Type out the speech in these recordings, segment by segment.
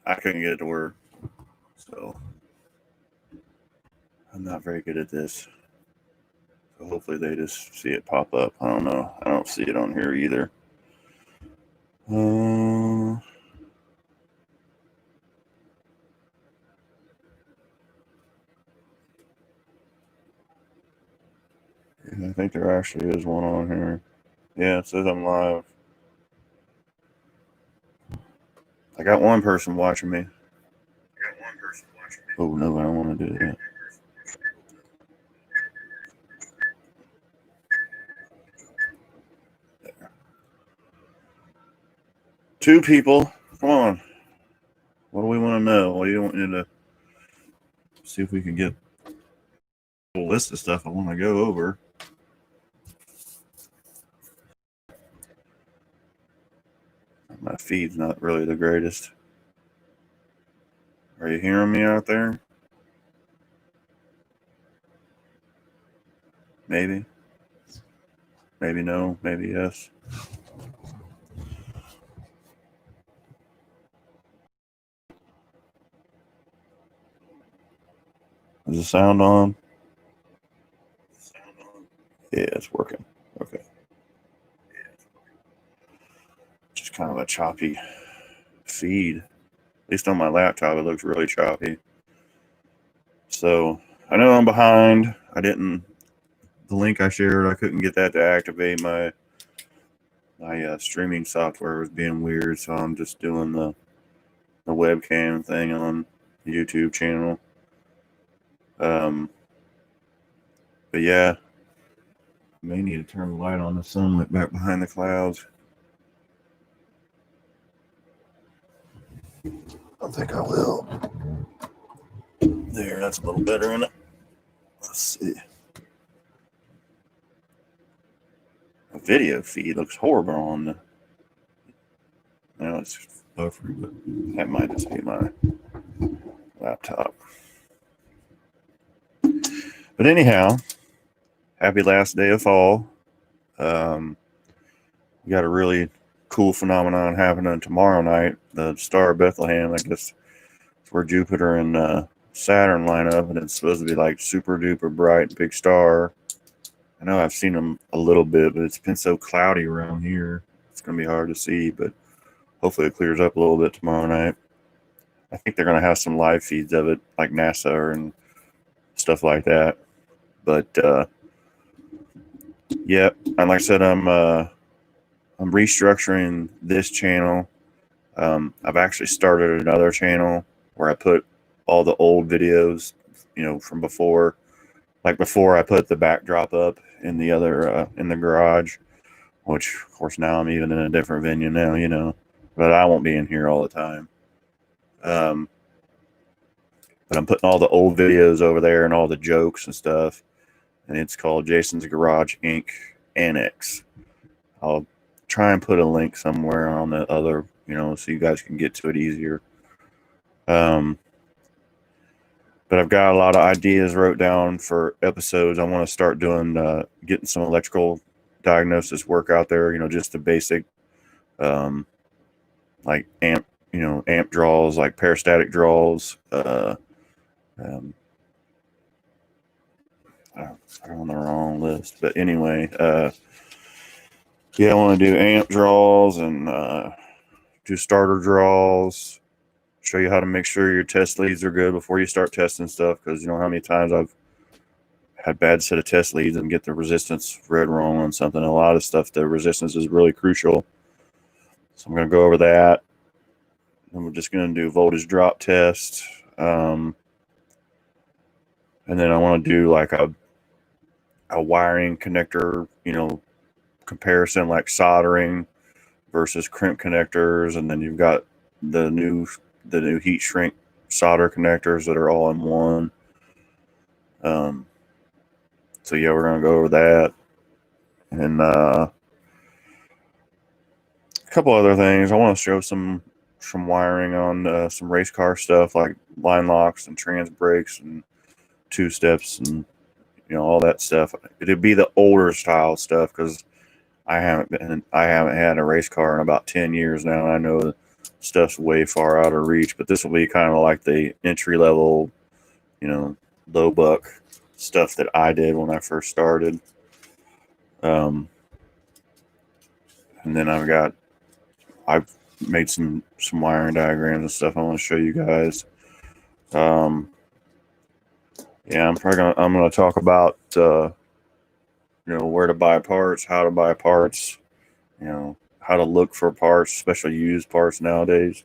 I couldn't get it to work. So I'm not very good at this. So hopefully they just see it pop up. I don't know. I don't see it on here either. I think there actually is one on here. Yeah, it says I'm live. I got one person watching me. Oh no, I don't want to do that. There. 2 people. Come on. What do we want to know? What do you want me to see if we can get a list of stuff I want to go over? My feed's not really the greatest. Are you hearing me out there? Maybe. Maybe no. Maybe yes. Is the sound on? Yeah, it's working. Okay. Just kind of a choppy feed. At least on my laptop, it looks really choppy. So I know I'm behind. The link I shared, I couldn't get that to activate my streaming software was being weird, so I'm just doing the webcam thing on the YouTube channel. But yeah, I may need to turn the light on. The sun went back behind the clouds. I think I will. There, that's a little better in it. Let's see. The video feed looks horrible on the. Now it's buffering, but that might just be my laptop. But anyhow, happy last day of fall. We got a really cool phenomenon happening tomorrow night. The Star of Bethlehem, I guess, it's where Jupiter and Saturn line up, and it's supposed to be like super duper bright, big star. I know I've seen them a little bit, but it's been so cloudy around here. It's going to be hard to see, but hopefully it clears up a little bit tomorrow night. I think they're going to have some live feeds of it, like NASA and stuff like that. But yeah, and like I said, I'm restructuring this channel. I've actually started another channel where I put all the old videos, from before. Like before, I put the backdrop up in the other in the garage, which of course now I'm even in a different venue now, but I won't be in here all the time. But I'm putting all the old videos over there and all the jokes and stuff, and it's called Jason's Garage Inc. Annex. I'll try and put a link somewhere on the other, so you guys can get to it easier. But I've got a lot of ideas wrote down for episodes. I want to start doing, getting some electrical diagnosis work out there, just the basic, like amp draws, like parastatic draws. I'm on the wrong list, but anyway, yeah, I want to do amp draws and do starter draws. Show you how to make sure your test leads are good before you start testing stuff, because you know how many times I've had bad set of test leads and get the resistance read wrong on something. A lot of stuff, the resistance is really crucial. So I'm going to go over that. And we're just going to do voltage drop test. And then I want to do like a wiring connector, comparison, like soldering versus crimp connectors. And then you've got the new heat shrink solder connectors that are all in one. So yeah, we're gonna go over that, and a couple other things. I want to show some wiring on some race car stuff, like line locks and trans brakes and two steps and all that stuff. It'd be the older style stuff, because I haven't had a race car in about 10 years now. I know stuff's way far out of reach. But this will be kind of like the entry level, low buck stuff that I did when I first started. And then I've made some wiring diagrams and stuff I want to show you guys. I'm gonna talk about where to buy parts, how to buy parts, how to look for parts, especially used parts nowadays.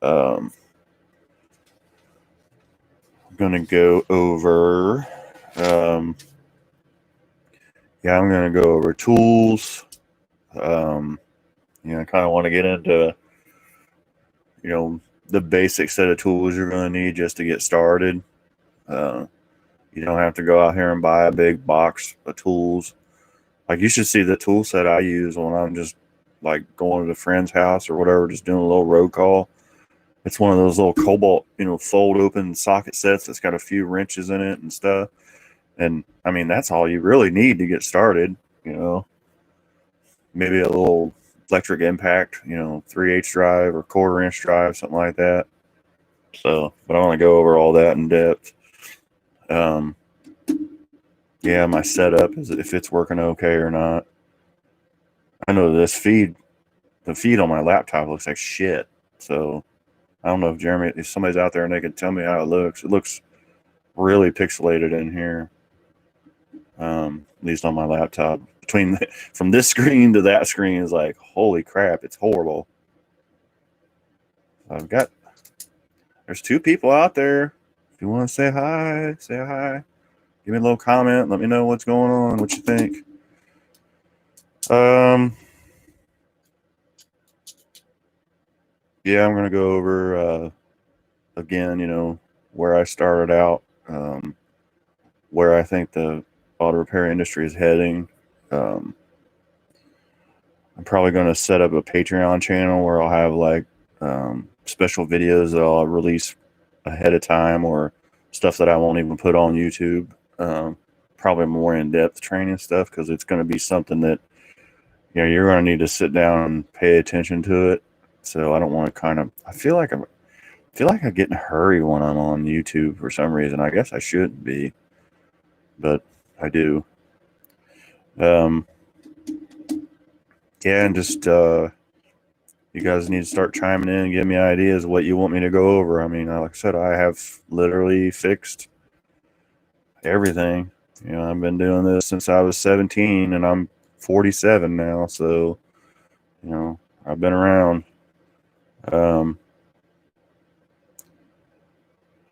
I'm gonna go over I'm gonna go over tools. I kind of want to get into the basic set of tools you're going to need just to get started. You don't have to go out here and buy a big box of tools. Like, you should see the tool set I use when I'm just like going to a friend's house or whatever, just doing a little road call. It's one of those little Cobalt, fold open socket sets that's got a few wrenches in it and stuff. And I mean, that's all you really need to get started. Maybe a little electric impact, 3/8 drive or 1/4 inch drive, something like that. So, but I want to go over all that in depth. My setup is if it's working okay or not. I know the feed on my laptop looks like shit. So I don't know if somebody's out there and they can tell me how it looks. It looks really pixelated in here. At least on my laptop. From this screen to that screen is like, holy crap, it's horrible. There's 2 people out there. If you want to say hi, say hi. Give me a little comment. Let me know what's going on, what you think. I'm going to go over, again, where I started out, where I think the auto repair industry is heading. I'm probably going to set up a Patreon channel where I'll have like special videos that I'll release ahead of time, or stuff that I won't even put on YouTube. Probably more in-depth training stuff, because it's going to be something that you're going to need to sit down and pay attention to it. So I don't want to I feel like I get in a hurry when I'm on YouTube for some reason. I guess I shouldn't be, but I do. And just you guys need to start chiming in and give me ideas of what you want me to go over. I mean, like I said, I have literally fixed everything. I've been doing this since I was 17, and I'm 47 now, so I've been around.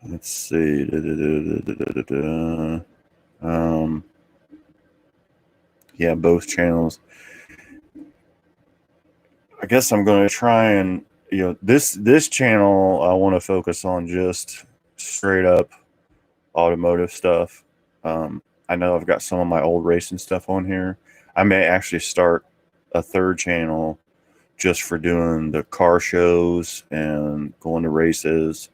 Let's see. Both channels. I guess I'm going to try and, this channel, I want to focus on just straight up automotive stuff. I know I've got some of my old racing stuff on here. I may actually start a 3rd channel just for doing the car shows and going to races.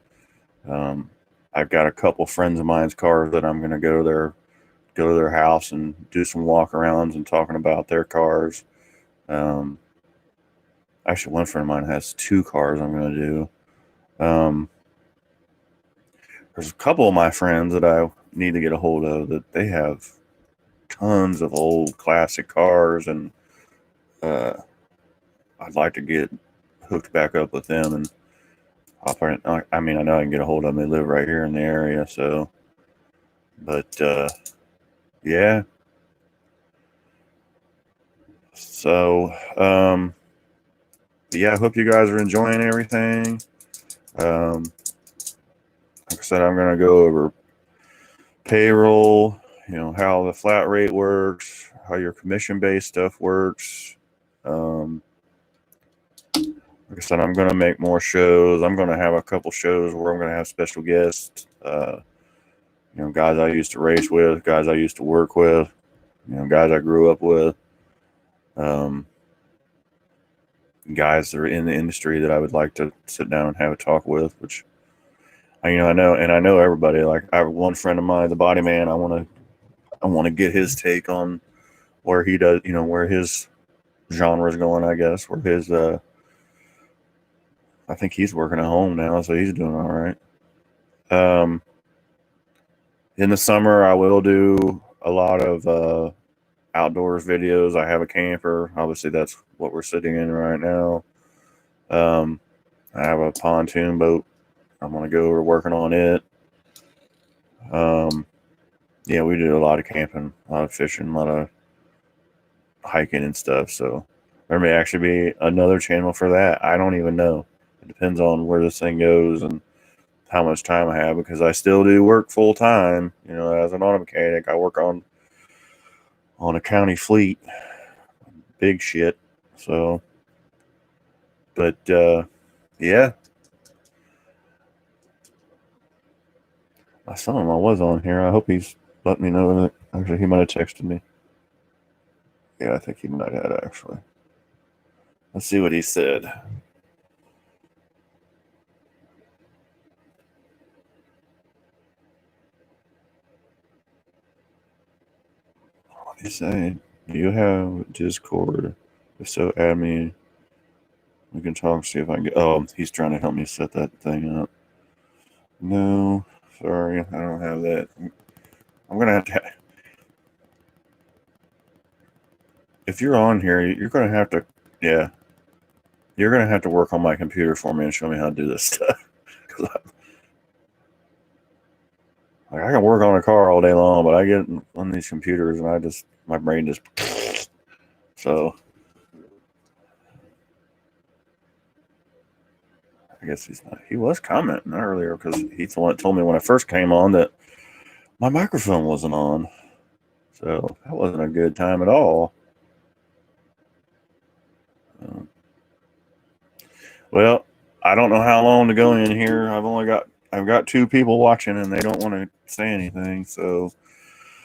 I've got a couple friends of mine's cars that I'm going to go to their house and do some walk-arounds and talking about their cars. Actually, one friend of mine has 2 cars I'm going to do. There's a couple of my friends that I need to get a hold of that they have tons of old classic cars, and I'd like to get hooked back up with them. And I know I can get a hold of them. They live right here in the area, so. But yeah. So I hope you guys are enjoying everything. Like I said, I'm going to go over payroll, how the flat rate works, how your commission-based stuff works. Like I said, I'm going to make more shows. I'm going to have a couple shows where I'm going to have special guests, guys I used to race with, guys I used to work with, guys I grew up with, guys that are in the industry that I would like to sit down and have a talk with, which I know everybody. Like, I have one friend of mine, the Body Man. I want to get his take on where he does, where his genre is going, I guess, where his I think he's working at home now, so he's doing all right. Um, in the summer, I will do a lot of outdoors videos. I have a camper. Obviously, that's what we're sitting in right now. Um, I have a pontoon boat. I'm gonna go. We're working on it. Um, yeah, we do a lot of camping, a lot of fishing, a lot of hiking and stuff. So there may actually be another channel for that. I don't even know. It depends on where this thing goes and how much time I have, because I still do work full time. You know, as an auto mechanic, I work on a county fleet, big shit. So, but yeah, my son-in-law was on here. I hope he's let me know that. Actually, he might have texted me. Yeah, I think he might have actually. Let's see what he said. What did he say? Do you have Discord? If so, add me. We can talk. See if I can get. Oh, he's trying to help me set that thing up. No, sorry, I don't have that. I'm gonna have to. If you're on here, you're gonna have to. Yeah, you're gonna have to work on my computer for me and show me how to do this stuff. Because I can work on a car all day long, but I get on these computers and my brain just. So I guess he's not. He was commenting earlier because he's the one that told me when I first came on that my microphone wasn't on. So that wasn't a good time at all. Um, well, I don't know how long to go in here. I've got two people watching and they don't want to say anything. So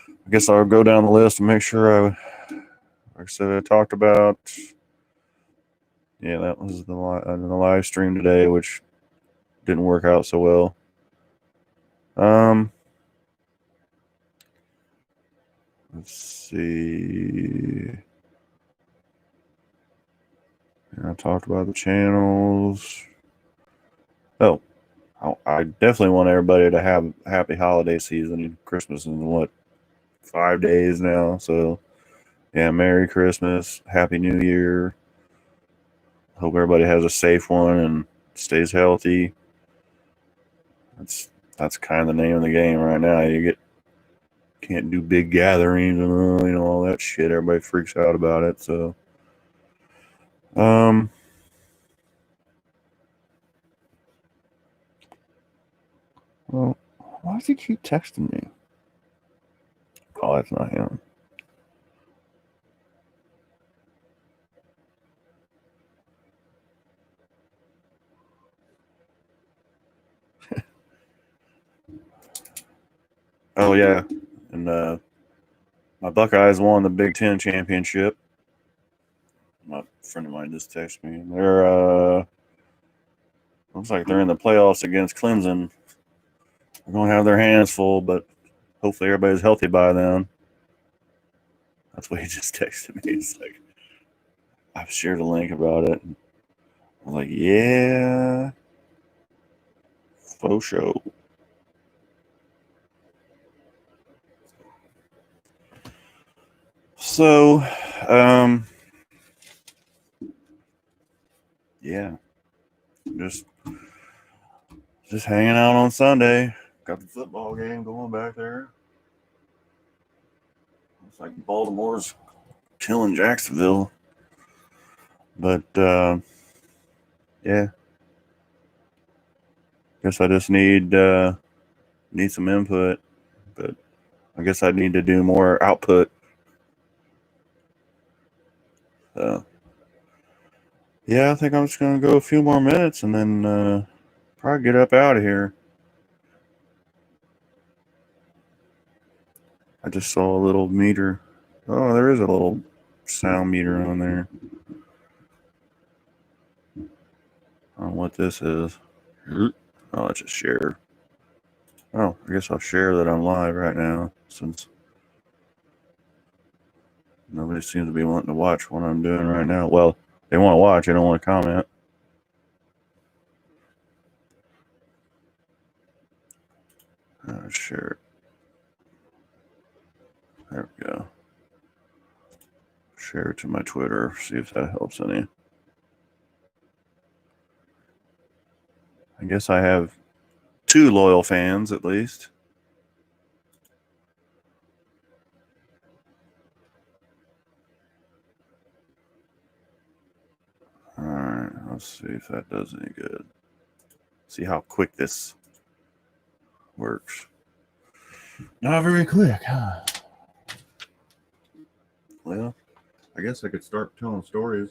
I guess I'll go down the list and make sure like I said, I talked about. Yeah, that was the live stream today, which didn't work out so well. Let's see. I talked about the channels. Oh, I definitely want everybody to have a happy holiday season. Christmas is in what, 5 days now. So yeah, Merry Christmas, Happy New Year. Hope everybody has a safe one and stays healthy. That's kind of the name of the game right now. Can't do big gatherings and all that shit. Everybody freaks out about it. So um well, why does he keep texting me? Oh, that's not him. Oh yeah, and my Buckeyes won the Big Ten championship. My friend of mine just texted me. They're looks like they're in the playoffs against Clemson. They're gonna have their hands full, but hopefully everybody's healthy by then. That's what he just texted me. It's like I've shared a link about it. I'm like, yeah, faux show. So, um, yeah, just just hanging out on Sunday. Got the football game going back there. It's like Baltimore's killing Jacksonville, but yeah, guess I just need some input, but I guess I need to do more output. Yeah, I think I'm just gonna go a few more minutes and then probably get up out of here. I just saw a little meter. Oh, there is a little sound meter on there. I don't know what this is. Oh, it's a share. Oh, I guess I'll share that I'm live right now since nobody seems to be wanting to watch what I'm doing right now. Well, they want to watch, they don't want to comment. share it. There we go. Share it to my Twitter. See if that helps any. I guess I have 2 loyal fans at least. All right, let's see if that does any good. See how quick this works. Not very quick, huh? Well, I guess I could start telling stories.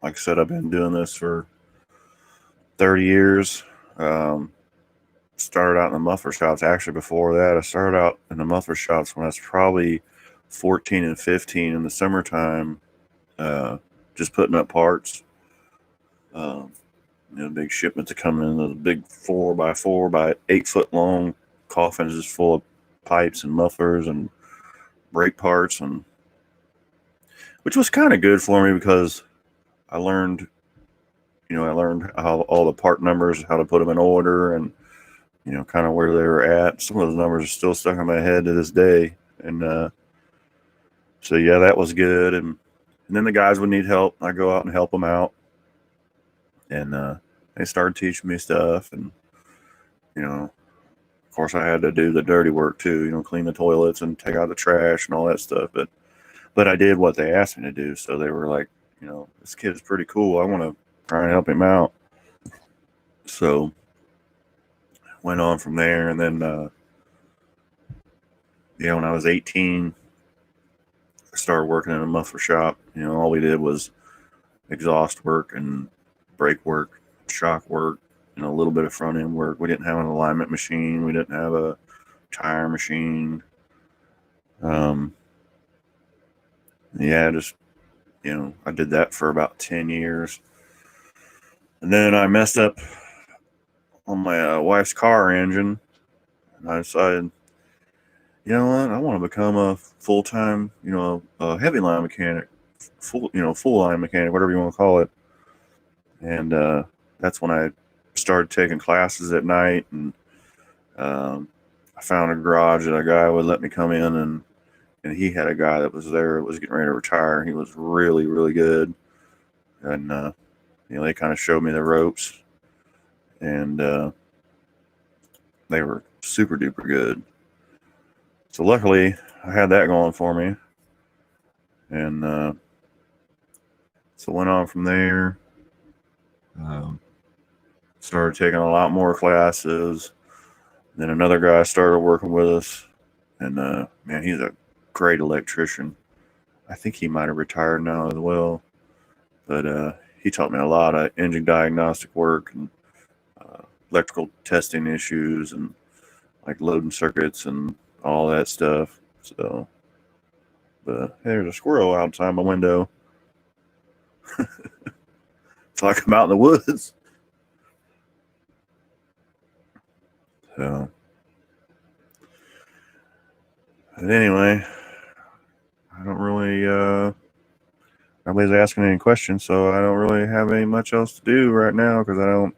Like I said, I've been doing this for 30 years. Started out in the muffler shops. Actually, before that, I started out in the muffler shops when I was probably 14 and 15 in the summertime, just putting up parts. Big shipments to come in, the big 4x4 by 8 foot long coffins just full of pipes and mufflers and brake parts, and which was kind of good for me because I learned how all the part numbers, how to put them in order, and kind of where they were at. Some of those numbers are still stuck in my head to this day, and so yeah, that was good. And then the guys would need help. I go out and help them out, and they started teaching me stuff, and of course, I had to do the dirty work too. Clean the toilets and take out the trash and all that stuff. But I did what they asked me to do. So they were like, this kid's pretty cool. I want to try and help him out. So went on from there, and then when I was 18, I started working in a muffler shop. All we did was exhaust work and brake work, shock work, a little bit of front end work. We didn't have an alignment machine. We didn't have a tire machine. Just I did that for about 10 years, and then I messed up on my wife's car engine, and I decided, what, I want to become a full-time, a heavy line mechanic, full line mechanic, whatever you want to call it. And that's when I started taking classes at night, and I found a garage that a guy would let me come in, and he had a guy that was there that was getting ready to retire. He was really, really good, and they kind of showed me the ropes, and they were super duper good. So luckily, I had that going for me, and so went on from there. Started taking a lot more classes. Then another guy started working with us, and man, he's a great electrician. I think he might have retired now as well, but he taught me a lot of engine diagnostic work and electrical testing issues and like loading circuits and all that stuff. So, but hey, there's a squirrel outside my window. It's like I'm out in the woods. So, but anyway, I don't really, nobody's asking any questions, so I don't really have any much else to do right now because I don't,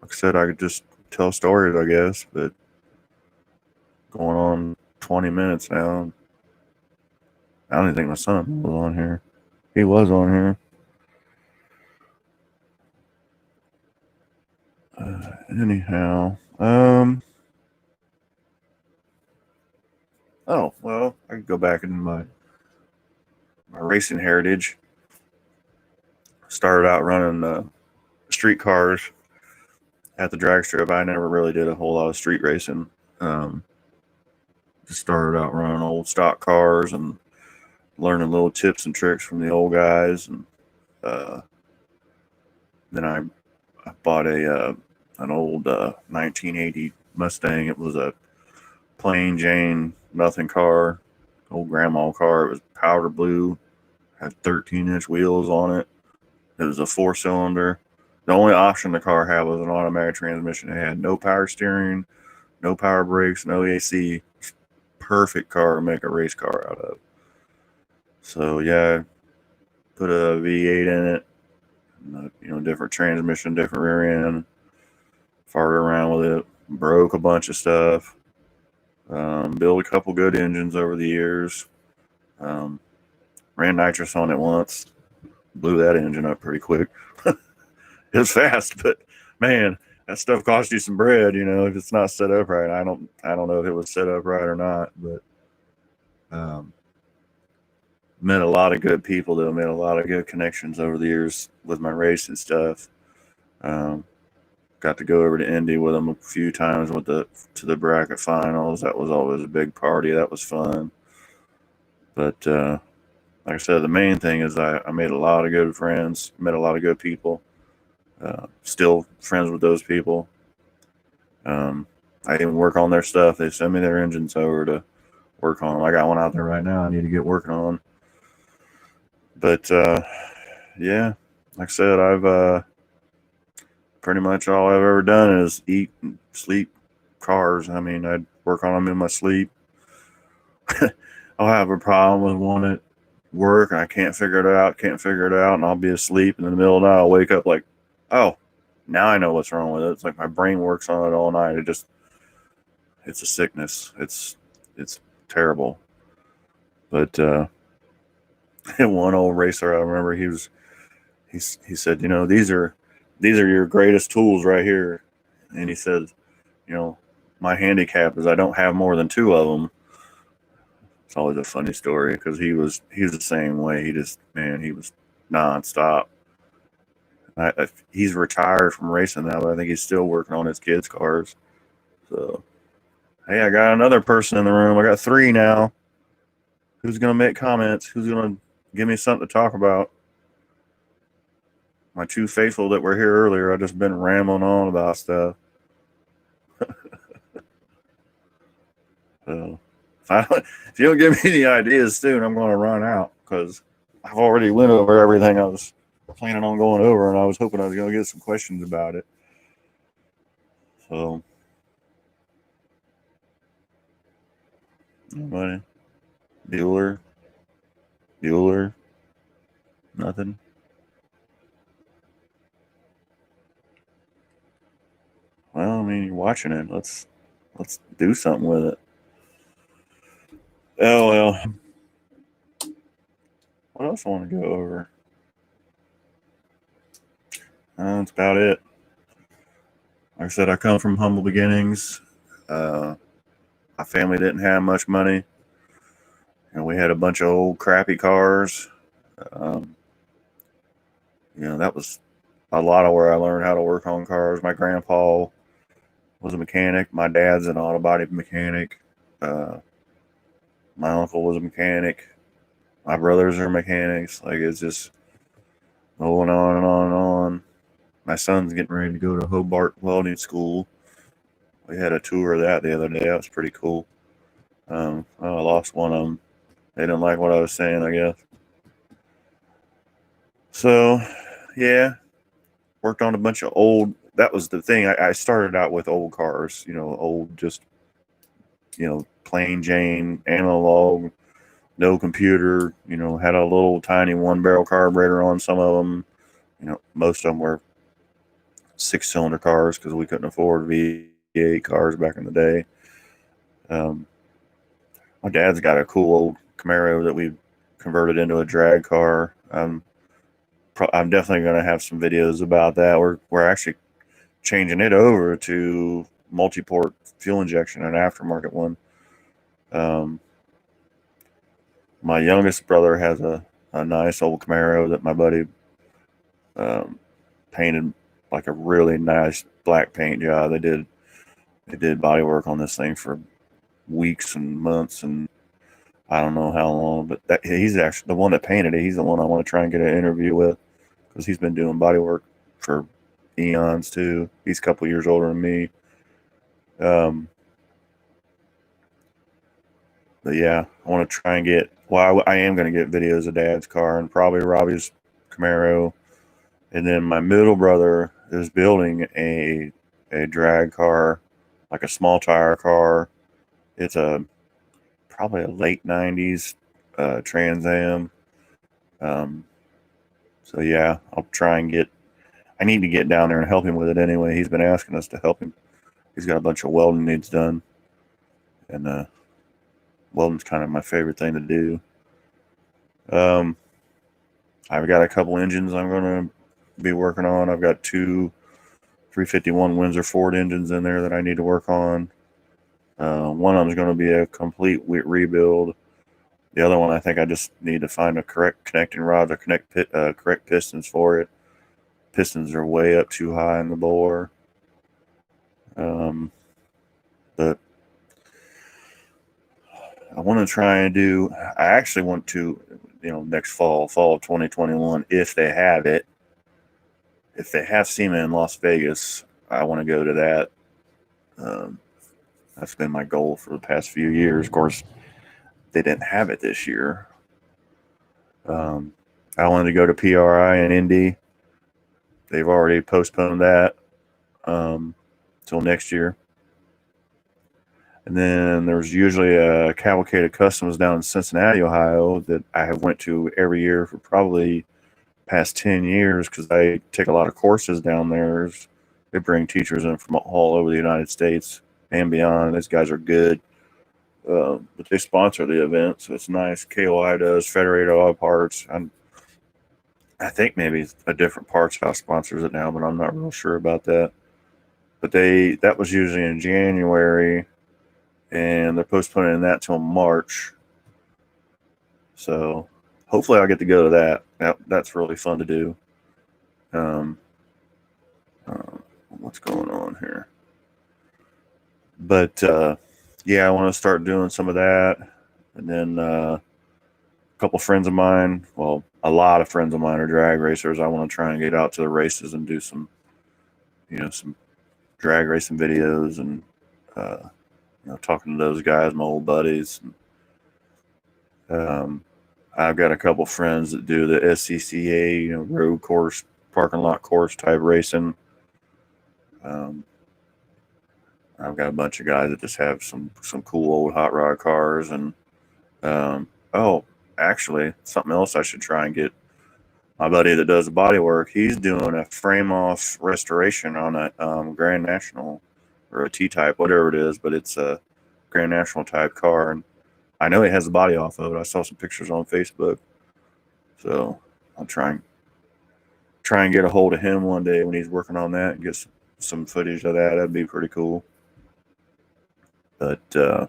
like I said, I could just tell stories, I guess, but going on 20 minutes now. I don't even think my son was on here. He was on here. Anyhow, oh, well, I could go back in my racing heritage. Started out running street cars at the drag strip. I never really did a whole lot of street racing. Just started out running old stock cars and learning little tips and tricks from the old guys. And then I bought an old 1980 Mustang. It was a plain Jane nothing car, old grandma car. It was powder blue, had 13-inch wheels on it. It was a 4-cylinder. The only option the car had was an automatic transmission. It had no power steering, no power brakes, no AC. Perfect car to make a race car out of. So yeah, put a V8 in it, different transmission, different rear end, farted around with it, broke a bunch of stuff, built a couple good engines over the years, um, ran nitrous on it once, blew that engine up pretty quick. It was fast, but man, that stuff costs you some bread, if it's not set up right. I don't know if it was set up right or not, but um, met a lot of good people though, made a lot of good connections over the years with my racing stuff. Um, got to go over to Indy with them a few times to the bracket finals. That was always a big party. That was fun. But like I said, the main thing is I made a lot of good friends, met a lot of good people. Still friends with those people. I even work on their stuff. They send me their engines over to work on them. I got one out there right now I need to get working on. But yeah, like I said, I've pretty much all I've ever done is eat and sleep cars. I mean, I'd work on them in my sleep. I'll have a problem with one at work and I can't figure it out, and I'll be asleep, and in the middle of the night I'll wake up like, oh, now I know what's wrong with it. It's like my brain works on it all night. It's a sickness. It's terrible. But one old racer, I remember he said, these are your greatest tools right here, and he said, you know, my handicap is I don't have more than two of them. It's always a funny story because he was the same way. He was nonstop. He's retired from racing now, but I think he's still working on his kids' cars. So, hey, I got another person in the room. I got three now. Who's gonna make comments? Who's gonna give me something to talk about? My two faithful that were here earlier. I just been rambling on about stuff. So, if you don't give me the ideas soon, I'm going to run out because I've already went over everything I was planning on going over, and I was hoping I was going to get some questions about it. So, nobody? Bueller? Nothing? Well, I mean, you're watching it. Let's do something with it. Oh well. What else I want to go over? That's about it. Like I said, I come from humble beginnings. Uh, my family didn't have much money, and we had a bunch of old crappy cars. Um, that was a lot of where I learned how to work on cars. My grandpa was a mechanic. My dad's an auto body mechanic. Uh, my uncle was a mechanic. My brothers are mechanics. Like, it's just going on and on and on. My son's getting ready to go to Hobart Welding School. We had a tour of that the other day. That was pretty cool. I lost one of them. They didn't like what I was saying, I guess. So, yeah, worked on a bunch of old. That was the thing. I started out with old cars, old, just, plain Jane, analog, no computer, had a little tiny one barrel carburetor on some of them. Most of them were 6-cylinder cars because we couldn't afford V8 cars back in the day. My dad's got a cool old Camaro that we converted into a drag car. I'm definitely going to have some videos about that. We're actually changing it over to multi-port fuel injection, an aftermarket one. My youngest brother has a nice old Camaro that my buddy painted like a really nice black paint job. They did body work on this thing for weeks and months, and I don't know how long, but he's actually the one that painted it. He's the one I want to try and get an interview with because he's been doing body work for eons too. He's a couple years older than me. But yeah, I want to try and get. Well, I am going to get videos of Dad's car and probably Robbie's Camaro, and then my middle brother is building a drag car, like a small tire car. It's probably a late '90s Trans Am. So yeah, I'll try and get. I need to get down there and help him with it anyway. He's been asking us to help him. He's got a bunch of welding needs done, and welding's kind of my favorite thing to do. I've got a couple engines I'm going to be working on. I've got two 351 Windsor Ford engines in there that I need to work on. One of them is going to be a complete rebuild. The other one, I think I just need to find a correct connecting rod to connect correct pistons for it. Pistons are way up too high in the bore. But I want to try and do. I actually want to, next fall of 2021, if they have it. If they have SEMA in Las Vegas, I want to go to that. That's been my goal for the past few years. Of course, they didn't have it this year. I wanted to go to PRI in Indy. They've already postponed that till next year. And then there's usually a Cavalcade of Customs down in Cincinnati, Ohio, that I have went to every year for probably past 10 years because I take a lot of courses down there. They bring teachers in from all over the United States and beyond. These guys are good. But they sponsor the event, so it's nice. KOI does, Federated Auto Parts. I think maybe a different parts house sponsors it now, but I'm not real sure about that. But that was usually in January, and they're postponing that till March. So hopefully I'll get to go to that. That's really fun to do. What's going on here? But yeah, I want to start doing some of that. And then a couple friends of mine, well, a lot of friends of mine are drag racers. I want to try and get out to the races and do some drag racing videos and talking to those guys, my old buddies. I've got a couple friends that do the SCCA, road course, parking lot course type racing. I've got a bunch of guys that just have some cool old hot rod cars. And actually, something else I should try and get. My buddy that does the body work, he's doing a frame off restoration on a Grand National or a T-type, whatever it is, but it's a Grand National type car. And I know he has the body off of it. I saw some pictures on Facebook. So I'll try and get a hold of him one day when he's working on that and get some footage of that. That'd be pretty cool. But yeah,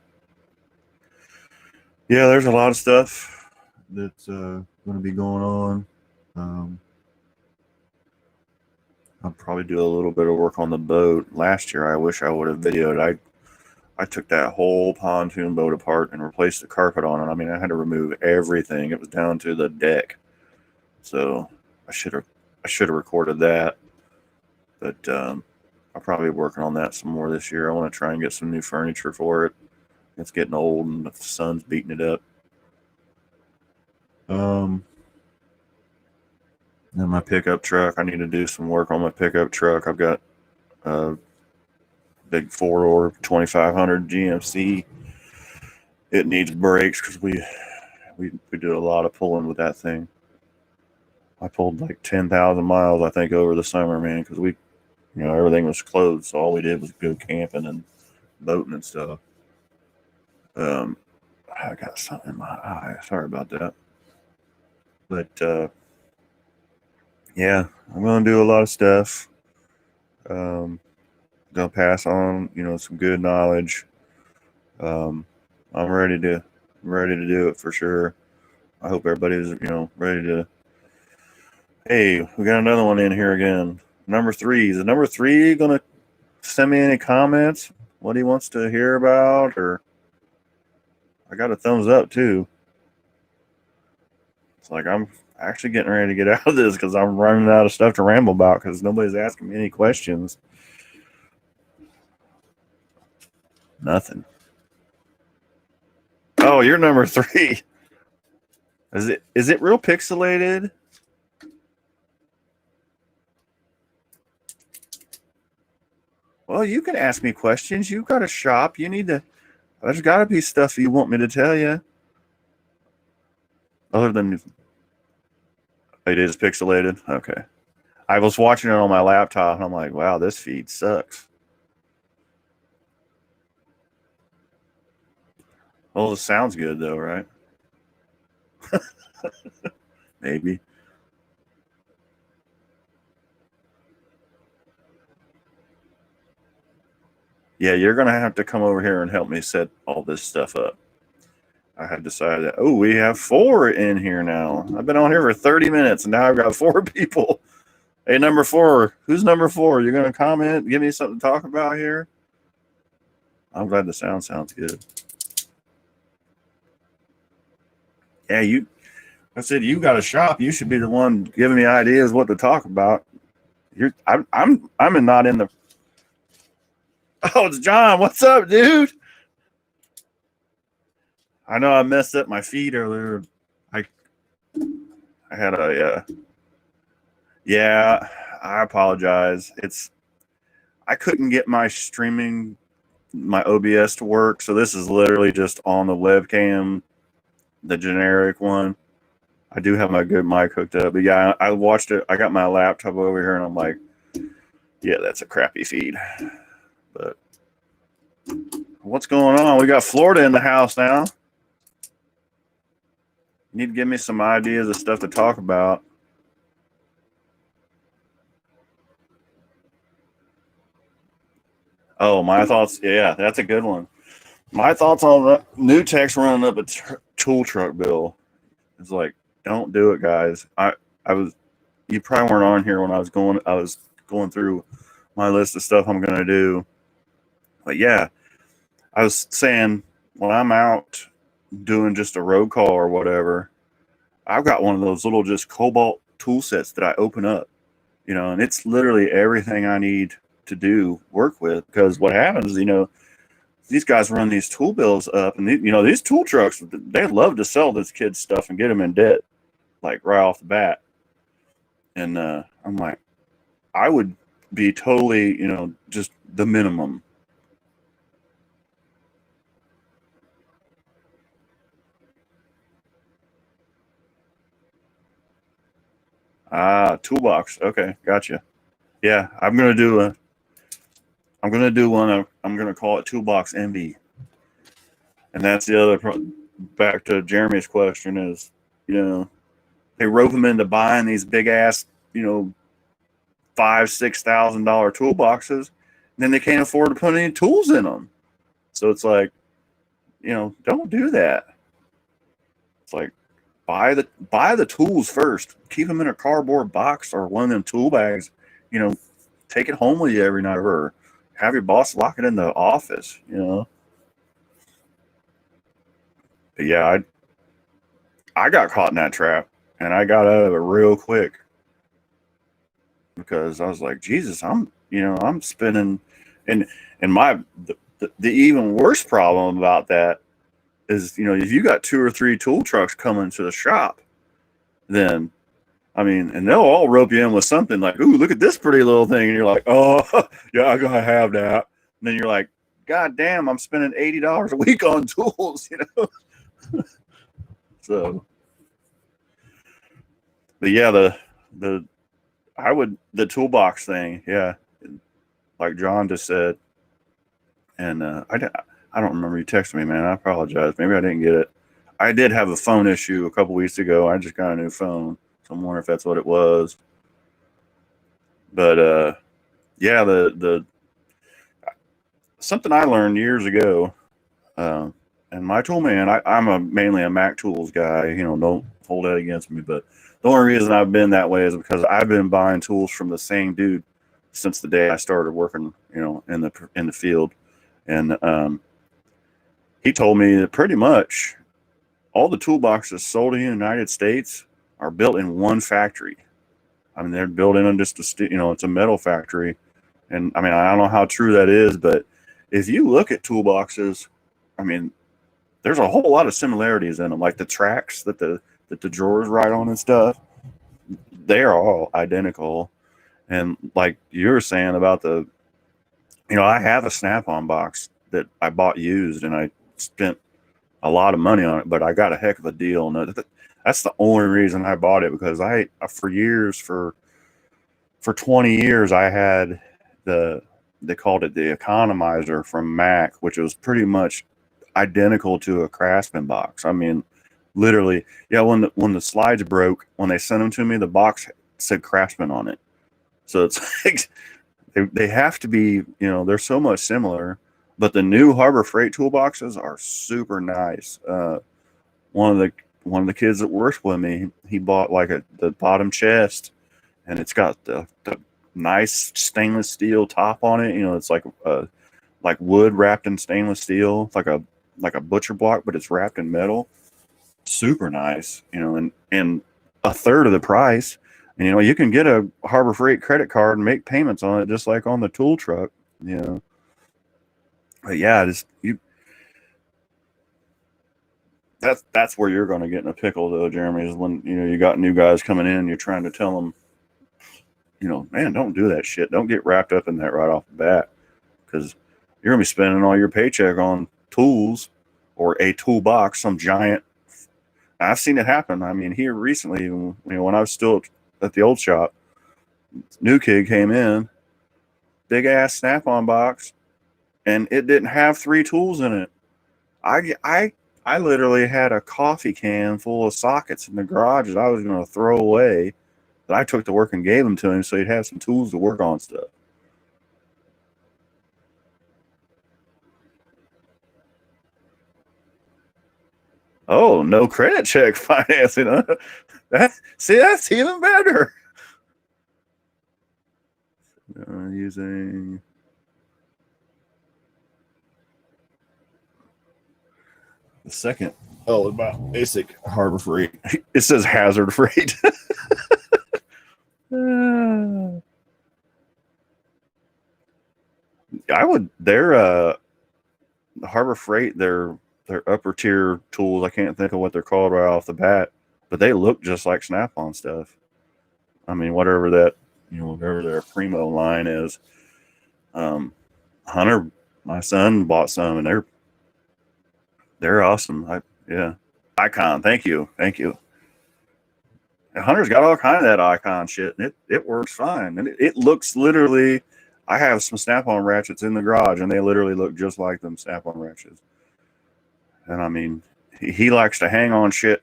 there's a lot of stuff that's going to be going on. I'll probably do a little bit of work on the boat. Last year, I wish I would have videoed. I took that whole pontoon boat apart and replaced the carpet on it. I mean, I had to remove everything. It was down to the deck. So I should have recorded that. But I'll probably be working on that some more this year. I want to try and get some new furniture for it. It's getting old and the sun's beating it up. Then my pickup truck, I need to do some work on my pickup truck. I've got a big 4-door 2500 GMC. It needs brakes because we did a lot of pulling with that thing. I pulled like 10,000 miles, I think, over the summer, man, because everything was closed, so all we did was go camping and boating and stuff. I got something in my eye. Sorry about that. But yeah, I'm gonna do a lot of stuff. Gonna pass on, some good knowledge. I'm ready to do it for sure. I hope everybody's, ready to. Hey, we got another one in here again. Number 3. Is the number 3 gonna send me any comments? What he wants to hear about, or I got a thumbs up too. It's like I'm actually getting ready to get out of this because I'm running out of stuff to ramble about because nobody's asking me any questions. Nothing. Oh, you're number 3. Is it real pixelated? Well, you can ask me questions. You've got a shop. There's got to be stuff you want me to tell you. Other than it is pixelated. Okay. I was watching it on my laptop and I'm like, wow, this feed sucks. Well, it sounds good though, right? Maybe. Yeah, you're gonna have to come over here and help me set all this stuff up. I had decided that. Oh, we have 4 in here now. I've been on here for 30 minutes and now I've got 4 people. Hey, number 4, who's number 4? You're gonna comment? Give me something to talk about here. I'm glad the sound sounds good. Yeah, you. I said you got a shop. You should be the one giving me ideas what to talk about. I'm not in the. Oh, it's John. What's up, dude? I know I messed up my feed earlier. I I had a yeah. I apologize. I couldn't get my streaming my OBS to work, so this is literally just on the webcam, the generic one. I do have my good mic hooked up, but yeah, I watched it. I got my laptop over here, and I'm like, yeah, that's a crappy feed. But what's going on? We got Florida in the house now. You need to give me some ideas of stuff to talk about. Oh, my thoughts. Yeah, that's a good one. My thoughts on new techs running up a tool truck bill. It's like, don't do it, guys. I was, you probably weren't on here when I was going through my list of stuff I'm gonna do. But yeah, I was saying when I'm out doing just a road call or whatever, I've got one of those little just Cobalt tool sets that I open up, and it's literally everything I need to do work with. Because what happens, these guys run these tool bills up, and these tool trucks, they love to sell this kid's stuff and get them in debt, like right off the bat. And I'm like, I would be totally, just the minimum. Toolbox. Okay, gotcha. Yeah, I'm gonna do one. I'm gonna call it Toolbox Envy, and that's the other. Back to Jeremy's question is, they rope them into buying these big ass, $5,000-6,000 toolboxes, and then they can't afford to put any tools in them. So it's like, don't do that. It's like buy the tools first. Keep them in a cardboard box or one of them tool bags. You know, take it home with you every night, or have your boss lock it in the office. But yeah, I got caught in that trap, and I got out of it real quick because I was like, Jesus, I'm spending, and the even worse problem about that is, if you got 2 or 3 tool trucks coming to the shop, then and they'll all rope you in with something like, "Ooh, look at this pretty little thing," and you're like, "Oh, yeah, I gotta have that." And then you're like, "God damn, I'm spending $80 a week on tools." So, but yeah, the toolbox thing, yeah, like John just said, and I don't remember you texting me, man. I apologize. Maybe I didn't get it. I did have a phone issue a couple weeks ago. I just got a new phone, so I'm wondering if that's what it was. But yeah, the something I learned years ago, and my tool man, I'm mainly a Mac Tools guy. Don't hold that against me. But the only reason I've been that way is because I've been buying tools from the same dude since the day I started working, in the field, and he told me that pretty much all the toolboxes sold in the United States are built in one factory. They're built in just it's a metal factory, and I don't know how true that is, but if you look at toolboxes, I mean, there's a whole lot of similarities in them, like the tracks that the drawers ride on and stuff. They are all identical, and like you were saying about I have a Snap-on box that I bought used, and I spent a lot of money on it, but I got a heck of a deal. And that's the only reason I bought it, because for years, for 20 years, I had they called it the Economizer from Mac, which was pretty much identical to a Craftsman box. I mean, literally, yeah. When the slides broke, when they sent them to me, the box said Craftsman on it. So it's like they have to be, they're so much similar. But the new Harbor Freight toolboxes are super nice. One of the kids that works with me, he bought like the bottom chest, and it's got the nice stainless steel top on it. It's like wood wrapped in stainless steel, like a butcher block, but it's wrapped in metal. Super nice, and a third of the price. And you can get a Harbor Freight credit card and make payments on it just like on the tool truck. But yeah, that's where you're going to get in a pickle, though, Jeremy, is when you got new guys coming in. You're trying to tell them, man, don't do that shit. Don't get wrapped up in that right off the bat, because you're going to be spending all your paycheck on tools or a toolbox, some giant. I've seen it happen. I mean, here recently, when I was still at the old shop, new kid came in, big ass Snap-on box, and it didn't have 3 tools in it. I literally had a coffee can full of sockets in the garage that I was going to throw away, that I took to work and gave them to him so he'd have some tools to work on stuff. Oh, no credit check financing. Huh? That's even better. Using the second. Oh, about basic Harbor Freight. It says Hazard Freight. I would. Their Harbor Freight. Their upper tier tools. I can't think of what they're called right off the bat, but they look just like Snap-on stuff. I mean, whatever their primo line is. Hunter, my son, bought some, and they're awesome. Yeah, Icon. Thank you. And Hunter's got all kind of that Icon shit, and it works fine. And it looks literally. I have some Snap-on ratchets in the garage, and they literally look just like them Snap-on ratchets. And I mean, he likes to hang on shit,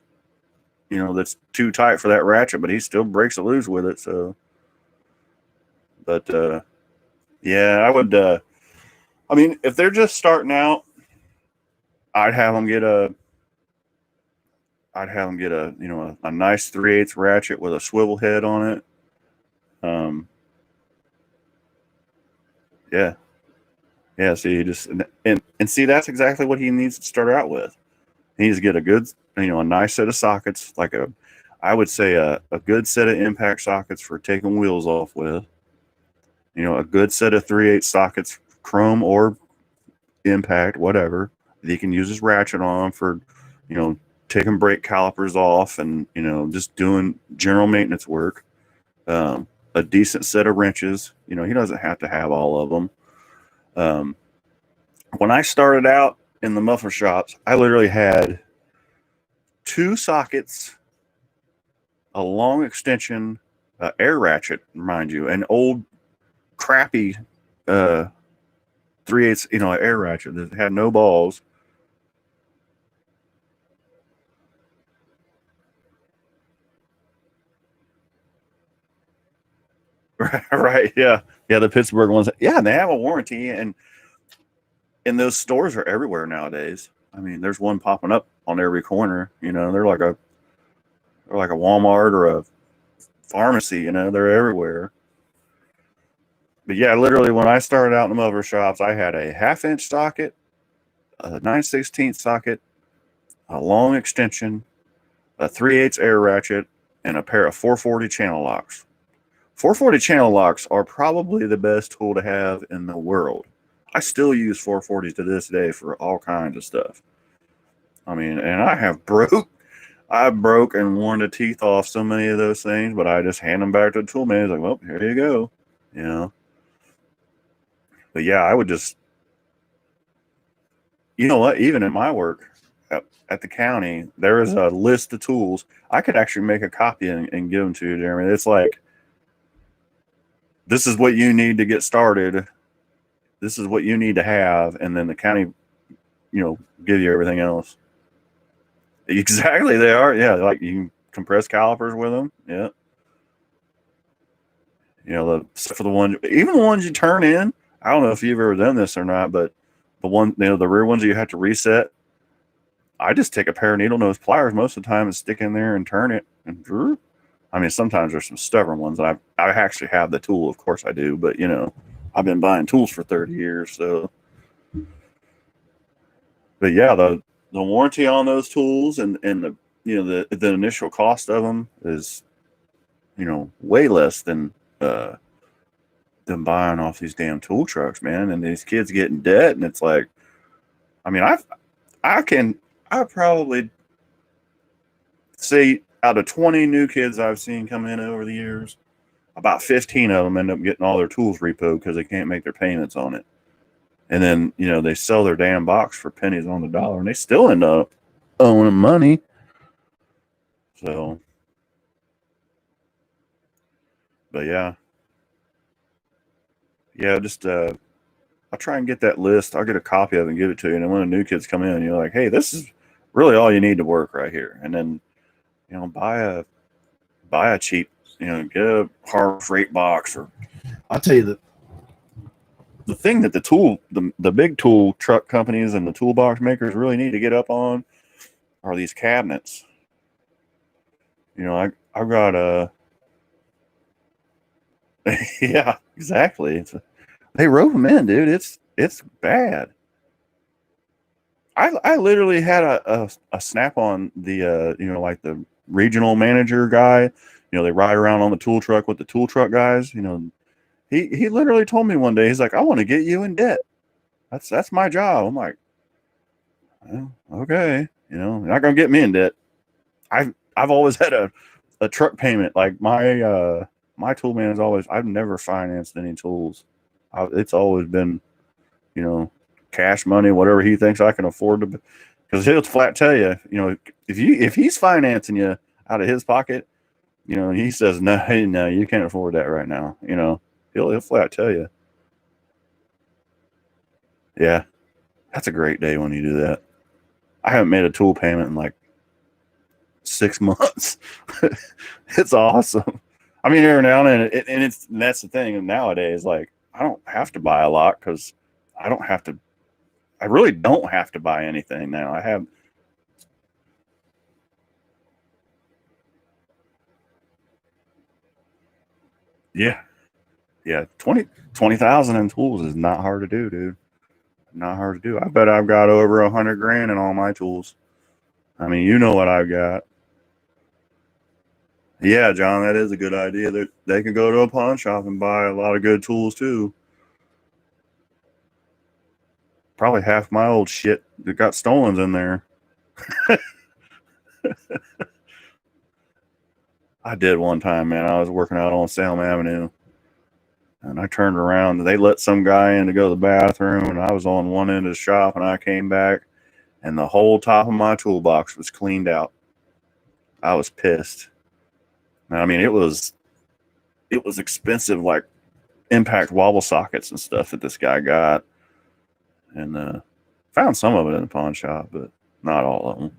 that's too tight for that ratchet, but he still breaks it loose with it. So, but yeah, I would. I mean, if they're just starting out, I'd have them get a a nice 3/8 ratchet with a swivel head on it. Yeah. So you just and see, that's exactly what he needs to start out with. He needs to get a good, a nice set of sockets, I would say a good set of impact sockets for taking wheels off with. A good set of 3/8 sockets, chrome or impact, whatever. That he can use his ratchet on for, taking brake calipers off and, just doing general maintenance work. A decent set of wrenches. He doesn't have to have all of them. When I started out in the muffler shops, I literally had 2 sockets, a long extension, air ratchet, mind you, an old crappy 3/8, air ratchet that had no balls. Right, yeah. The Pittsburgh ones. Yeah, and they have a warranty, and those stores are everywhere nowadays. I mean, there's one popping up on every corner. They're like a Walmart or a pharmacy. They're everywhere. But yeah, literally, when I started out in the muffler shops, I had a 1/2-inch socket, a 9/16 socket, a long extension, a 3/8 air ratchet, and a pair of 440 channel locks. 440 channel locks are probably the best tool to have in the world. I still use 440s to this day for all kinds of stuff. I mean, and I broke and worn the teeth off so many of those things, but I just hand them back to the tool man. He's like, well, here you go. But yeah, I would just, you know what? Even at my work, at the county, there is a list of tools. I could actually make a copy and give them to you, Jeremy. It's like, this is what you need to get started. This is what you need to have, and then the county, give you everything else. Exactly, they are. Yeah, like you can compress calipers with them. Yeah. For the one, even the ones you turn in. I don't know if you've ever done this or not, but the rear ones you have to reset. I just take a pair of needle nose pliers most of the time and stick in there and turn it. And I mean, sometimes there's some stubborn ones. I actually have the tool, of course I do, but I've been buying tools for 30 years, so. But yeah, the warranty on those tools and the initial cost of them is way less than buying off these damn tool trucks, man. And these kids get in debt, and it's like, I mean, I probably say out of 20 new kids I've seen come in over the years, about 15 of them end up getting all their tools repoed because they can't make their payments on it. And then, they sell their damn box for pennies on the dollar, and they still end up owing money. So, but yeah. Yeah, just I'll try and get that list. I'll get a copy of it and give it to you. And then when the new kids come in, you're like, hey, this is really all you need to work right here. And then, buy a cheap, get a Harbor Freight box. Or I'll tell you the thing that the big tool truck companies and the toolbox makers really need to get up on are these cabinets. I've got a yeah, exactly. They rope them in, dude. It's bad. I literally had a snap on the like the regional manager guy. They ride around on the tool truck with the tool truck guys. He literally told me one day, he's like, I want to get you in debt. That's my job. I'm like, well, okay, you're not gonna get me in debt. I've always had a truck payment. Like my tool man is always, I've never financed any tools. It's always been, cash money, whatever he thinks I can afford to, because he'll flat tell you, if he's financing you out of his pocket, and he says, no, you can't afford that right now. He'll flat tell you. Yeah. That's a great day when you do that. I haven't made a tool payment in like 6 months. It's awesome. I mean, every now and then, and that's the thing. Nowadays, like, I don't have to buy a lot because I really don't have to buy anything now. I have. Yeah. Yeah. 20,000 in tools is not hard to do, dude. Not hard to do. I bet I've got over 100 grand in all my tools. I mean, you know what I've got. Yeah, John, that is a good idea. They can go to a pawn shop and buy a lot of good tools too. Probably half my old shit that got stolen's in there. I did one time, man. I was working out on Salem Avenue, and I turned around, and they let some guy in to go to the bathroom, and I was on one end of the shop, and I came back, and the whole top of my toolbox was cleaned out. I was pissed. I mean, it was expensive, like impact wobble sockets and stuff that this guy got, and found some of it in the pawn shop, but not all of them.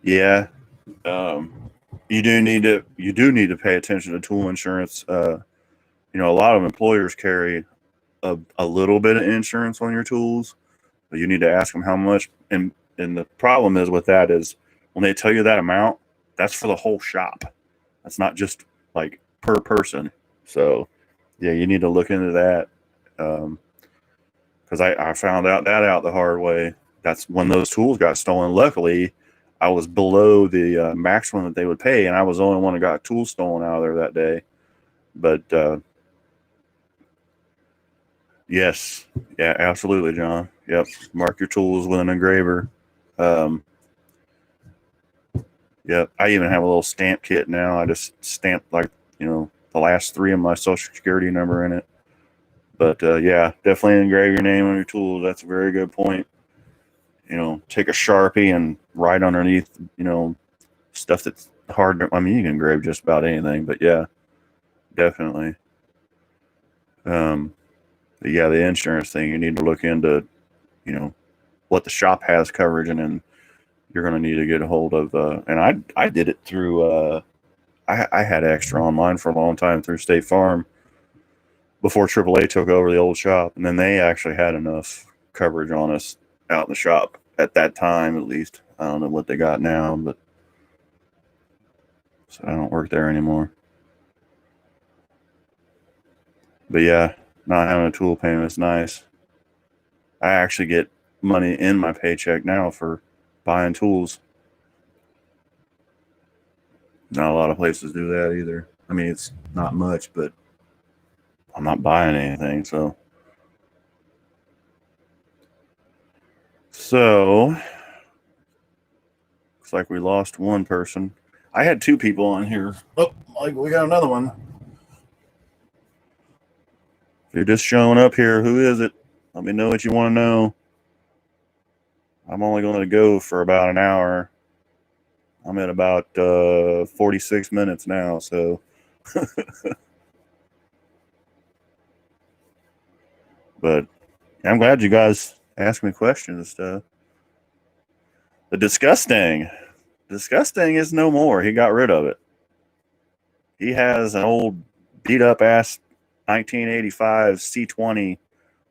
Yeah, you do need to pay attention to tool insurance. A lot of employers carry a little bit of insurance on your tools, but you need to ask them how much. And the problem is with that is when they tell you that amount, that's for the whole shop. That's not just like per person. So yeah, you need to look into that. Because I found out the hard way. That's when those tools got stolen. Luckily, I was below the maximum that they would pay, and I was the only one that got tools stolen out of there that day. But yes, yeah, absolutely, John. Yep, mark your tools with an engraver. Yep, I even have a little stamp kit now. I just stamp like the last 3 of my social security number in it. But yeah, definitely engrave your name on your tools. That's a very good point. Take a Sharpie and write underneath, stuff that's hard to, I mean, you can engrave just about anything, but yeah, definitely. But yeah, the insurance thing, you need to look into, you know, what the shop has coverage, and then you're going to need to get a hold of, and I did it through, I had extra online for a long time through State Farm before AAA took over the old shop, and then they actually had enough coverage on us out in the shop at that time, at least. I don't know what they got now, but so I don't work there anymore. But yeah, not having a tool payment is nice. I actually get money in my paycheck now for buying tools. Not a lot of places do that either. I mean, it's not much, but I'm not buying anything, so. So, looks like we lost one person. I had two people on here. Oh, like we got another one. If you're just showing up here, who is it? Let me know what you want to know. I'm only going to go for about an hour. I'm at about 46 minutes now, so. But I'm glad you guys asked me questions and stuff. The disgusting is no more. He got rid of it. He has an old beat up ass 1985 C20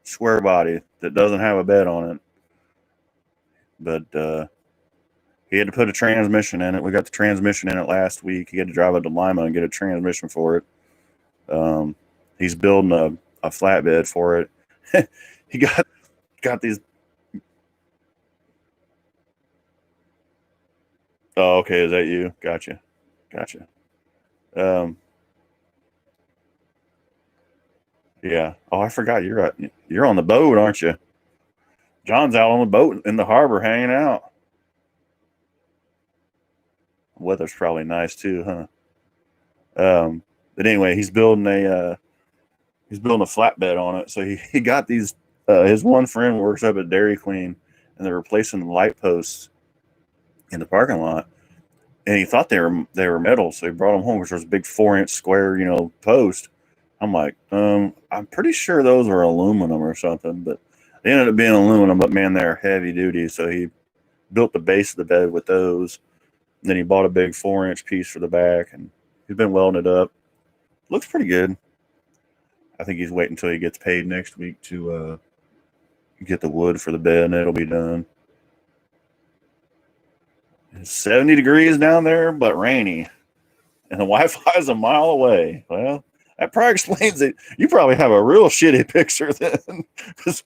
square body that doesn't have a bed on it. But he had to put a transmission in it. We got the transmission in it last week. He had to drive it to Lima and get a transmission for it. He's building a flatbed for it. He got these. Oh, okay. Is that you? Gotcha. Um, yeah. Oh, I forgot you're on the boat, aren't you? John's out on the boat in the harbor hanging out. Weather's probably nice too, huh? But anyway, he's building a flatbed on it. So he got these. His one friend works up at Dairy Queen, and they're replacing the light posts in the parking lot. And he thought they were metal, so he brought them home, which was a big 4-inch square, post. I'm like, I'm pretty sure those are aluminum or something, but they ended up being aluminum. But man, they're heavy duty. So he built the base of the bed with those. And then he bought a big 4-inch piece for the back, and he's been welding it up. Looks pretty good. I think he's waiting until he gets paid next week to get the wood for the bed, and it'll be done. It's 70 degrees down there, but rainy, and the Wi-Fi is a mile away. Well, that probably explains it. You probably have a real shitty picture then, because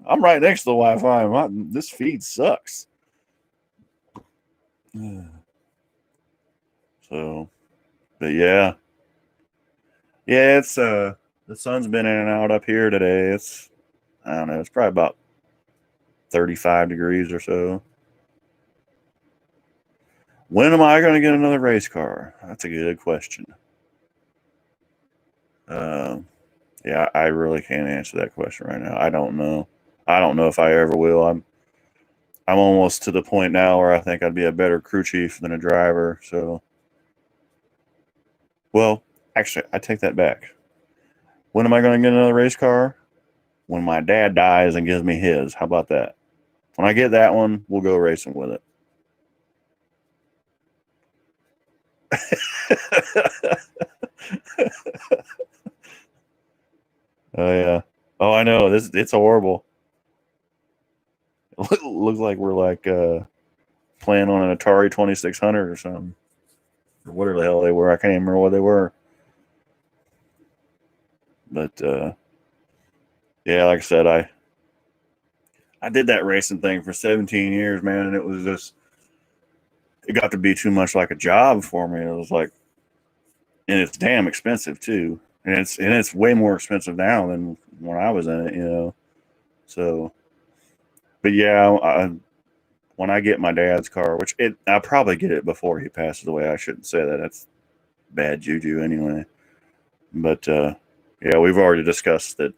I'm right next to the Wi-Fi. This feed sucks. So, but yeah, it's the sun's been in and out up here today. I don't know. It's probably about 35 degrees or so. When am I going to get another race car? That's a good question. Yeah, I really can't answer that question right now. I don't know. I don't know if I ever will. I'm almost to the point now where I think I'd be a better crew chief than a driver. So, well, actually, I take that back. When am I going to get another race car? When my dad dies and gives me his. How about that? When I get that one, we'll go racing with it. Oh yeah. Oh, I know. It's horrible. It looks like we're like playing on an Atari 2600 or something, or whatever the hell they were. I can't even remember what they were. But yeah, like I said, I did that racing thing for 17 years, man, and it got to be too much like a job for me. It was like, and it's damn expensive too, and it's way more expensive now than when I was in it, So, but yeah, when I get my dad's car, I'll probably get it before he passes away. I shouldn't say that. That's bad juju anyway. But yeah, we've already discussed that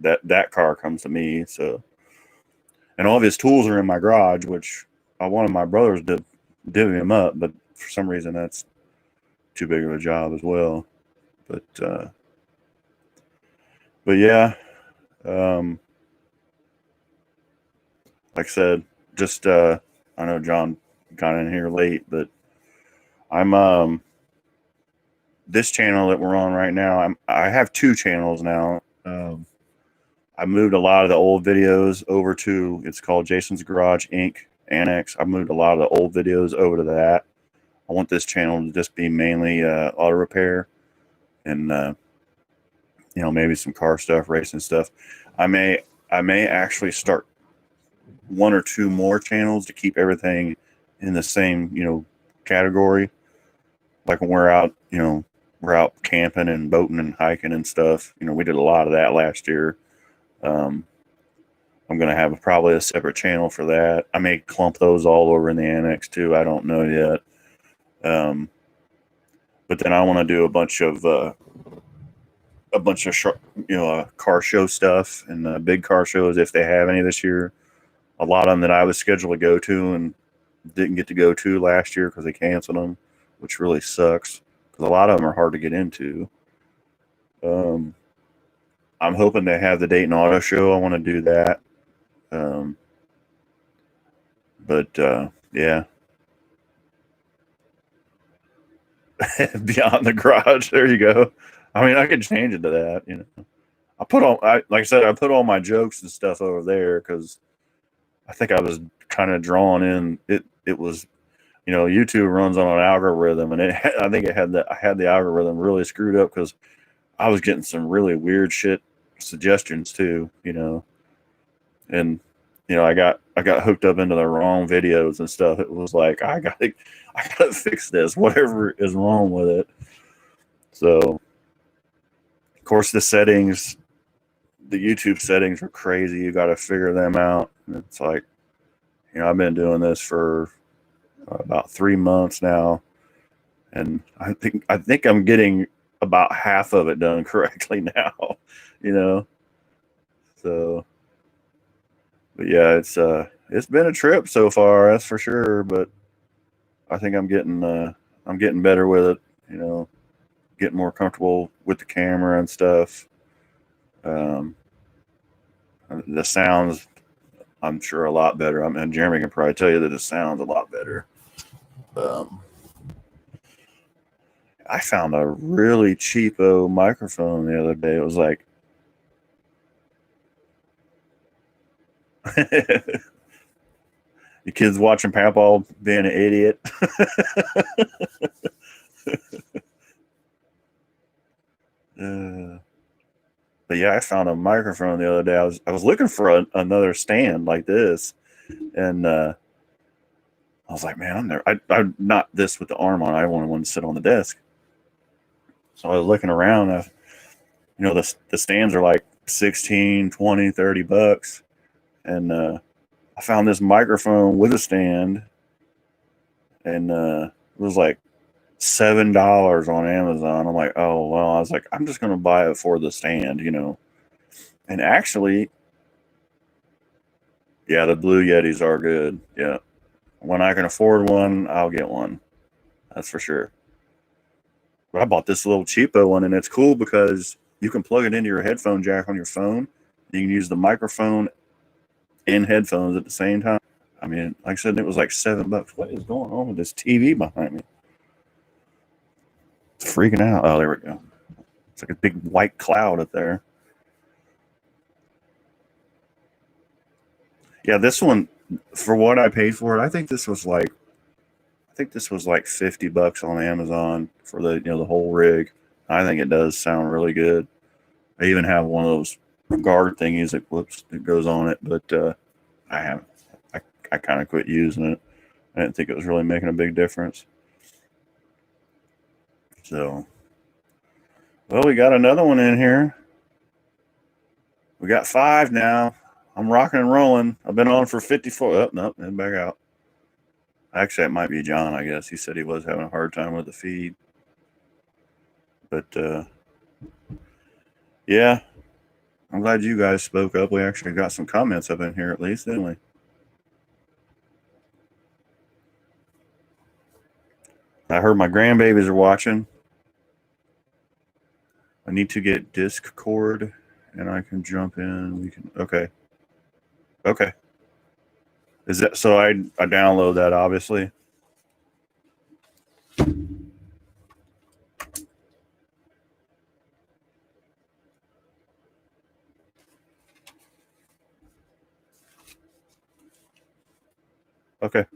that car comes to me. So, and all of his tools are in my garage, which I wanted my brothers to divvy them up, but for some reason that's too big of a job as well. But yeah, um, like I said, just I know John got in here late, but I'm this channel that we're on right now. I have two channels now. I moved a lot of the old videos over to, it's called Jason's Garage Inc. Annex. I moved a lot of the old videos over to that. I want this channel to just be mainly auto repair and maybe some car stuff, racing stuff. I may actually start one or two more channels to keep everything in the same category. Like when we're out, we're out camping and boating and hiking and stuff. We did a lot of that last year. I'm going to have probably a separate channel for that. I may clump those all over in the annex too. I don't know yet. But then I want to do a bunch of car show stuff and big car shows if they have any this year. A lot of them that I was scheduled to go to and didn't get to go to last year because they canceled them, which really sucks because a lot of them are hard to get into. I'm hoping they have the Dayton Auto Show. I want to do that. Yeah. Beyond the garage. There you go. I mean, I could change it to that. Like I said, I put all my jokes and stuff over there because I think I was kind of drawn in. It was, YouTube runs on an algorithm, and I think I had the algorithm really screwed up because I was getting some really weird shit suggestions too, and I got hooked up into the wrong videos and stuff. It was like I gotta fix this, whatever is wrong with it. So, of course, the YouTube settings are crazy. You got to figure them out. And it's like, I've been doing this for about 3 months now, and I think I'm getting about half of it done correctly now. So, but yeah, it's been a trip so far, that's for sure. But I think I'm getting better with it. Getting more comfortable with the camera and stuff. The sounds, I'm sure, a lot better. And Jeremy can probably tell you that it sounds a lot better. I found a really cheapo microphone the other day. It was like the kids watching Papa being an idiot. But yeah, I found a microphone the other day. I was looking for another stand like this, and I was like, man, I'm not this with the arm on. I wanted one to sit on the desk. So I was looking around. The stands are like 16, 20, 30 bucks. And I found this microphone with a stand, and it was like $7 on Amazon. I'm like, oh, well, I was like, I'm just going to buy it for the stand, And actually, yeah, the Blue Yetis are good. Yeah. When I can afford one, I'll get one. That's for sure. But I bought this little cheapo one, and it's cool because you can plug it into your headphone jack on your phone. You can use the microphone and headphones at the same time. I mean, like I said, it was like $7. What is going on with this TV behind me? It's freaking out. Oh, there we go. It's like a big white cloud up there. Yeah, this one, for what I paid for it, I think this was like $50 on Amazon for the the whole rig. I think it does sound really good. I even have one of those guard thingies that goes on it, but I kind of quit using it. I didn't think it was really making a big difference. So, well, we got another one in here. We got 5 now. I'm rocking and rolling. I've been on for 54. Oh, no, and back out. Actually, it might be John, I guess. He said he was having a hard time with the feed. But, yeah. I'm glad you guys spoke up. We actually got some comments up in here at least, didn't we? I heard my grandbabies are watching. I need to get Discord and I can jump in. We can okay. Okay. Is that so I download that obviously? Okay.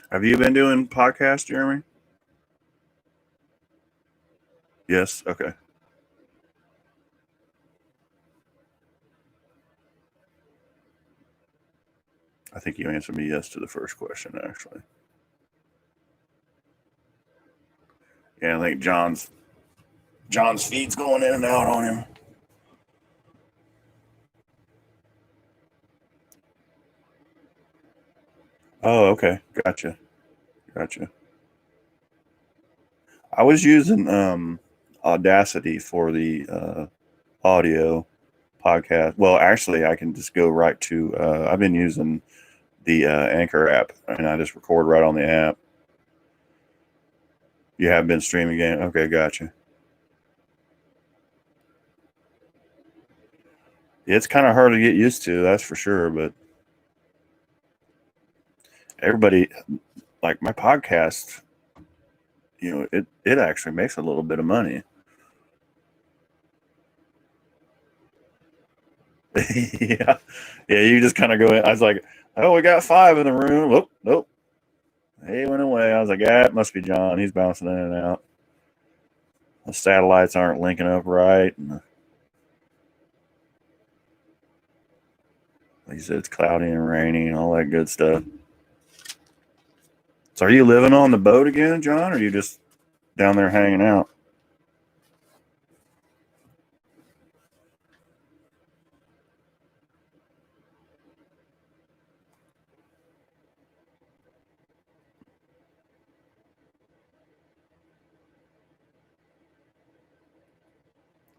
Have you been doing podcasts, Jeremy? Yes. Okay. I think you answered me yes to the first question, actually. Yeah, I think John's feed's going in and out on him. Oh, okay. Gotcha. I was using Audacity for the audio podcast. Well, actually, I can just go right to. I've been using the Anchor app, and I just record right on the app. You have been streaming game. Okay, gotcha. It's kind of hard to get used to, that's for sure. But everybody, like my podcast, it actually makes a little bit of money. Yeah, yeah. You just kind of go in. I was like, oh, we got 5 in the room. Oh, nope. He went away. I was like, yeah, it must be John. He's bouncing in and out. The satellites aren't linking up right. And like you said, it's cloudy and rainy and all that good stuff. So, are you living on the boat again, John, or are you just down there hanging out?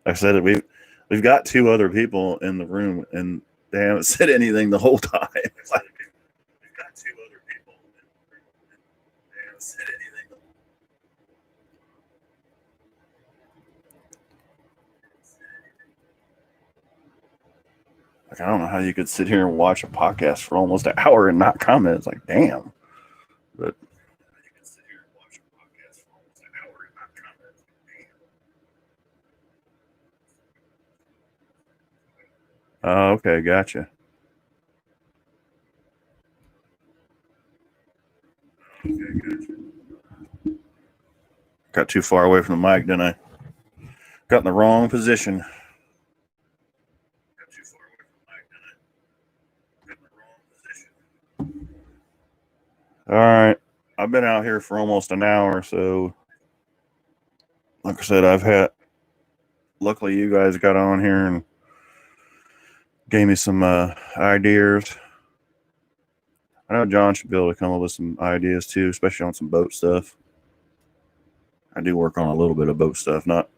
I said that we've got 2 other people in the room, and they haven't said anything the whole time. It's like we've got 2 other people in the room, and they haven't said anything. Like I don't know how you could sit here and watch a podcast for almost an hour and not comment. It's like damn, but you could sit here and watch a podcast for almost an hour and not comment. It's like, damn. Oh, okay, gotcha. Okay, gotcha. Got too far away from the mic, didn't I? Got in the wrong position. Got too far away from the mic, didn't I? Got in the wrong position. All right. I've been out here for almost an hour, so like I said, I've had. Luckily, you guys got on here and gave me some ideas. I know John should be able to come up with some ideas too, especially on some boat stuff. I do work on a little bit of boat stuff, not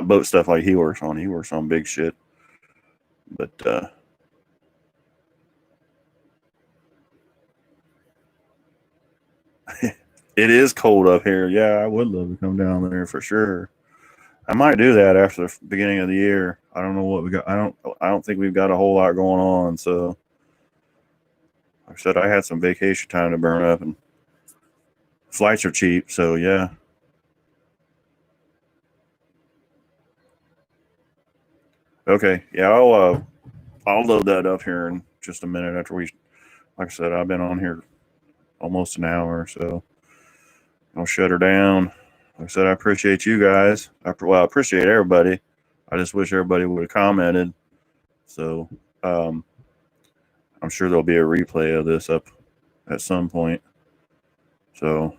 boat stuff like he works on. He works on big shit, but it is cold up here. Yeah, I would love to come down there for sure. I might do that after the beginning of the year. I don't know what we got. I don't think we've got a whole lot going on. So, like I said, I had some vacation time to burn up, and flights are cheap. So yeah. Okay. Yeah, I'll load that up here in just a minute after we. Like I said, I've been on here almost an hour, so I'll shut her down. Like I said, I appreciate you guys. I appreciate everybody. I just wish everybody would have commented. So I'm sure there'll be a replay of this up at some point. So,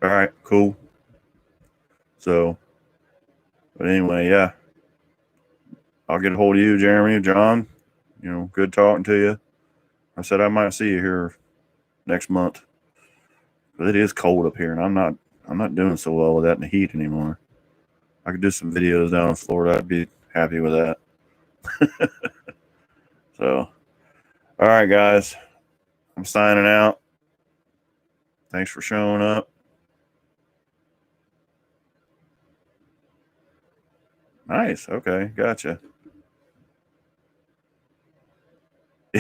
all right, cool. So, but anyway, yeah, I'll get a hold of you, Jeremy, John. Good talking to you. I said I might see you here next month. But it is cold up here, and I'm not doing so well with that in the heat anymore. I could do some videos down in Florida. I'd be happy with that. So, all right, guys, I'm signing out. Thanks for showing up. Nice. Okay, gotcha.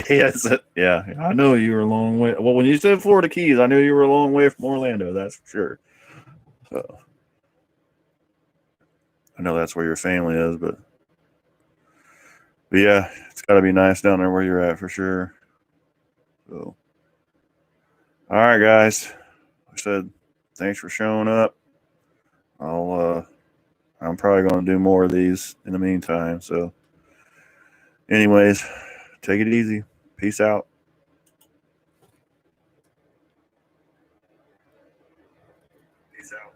Yes, yeah. I know you were a long way. Well, when you said Florida Keys, I knew you were a long way from Orlando. That's for sure. So I know that's where your family is, but yeah, it's got to be nice down there where you're at for sure. So, all right, guys. I said thanks for showing up. I'm probably going to do more of these in the meantime. So, anyways, take it easy. Peace out. Peace out.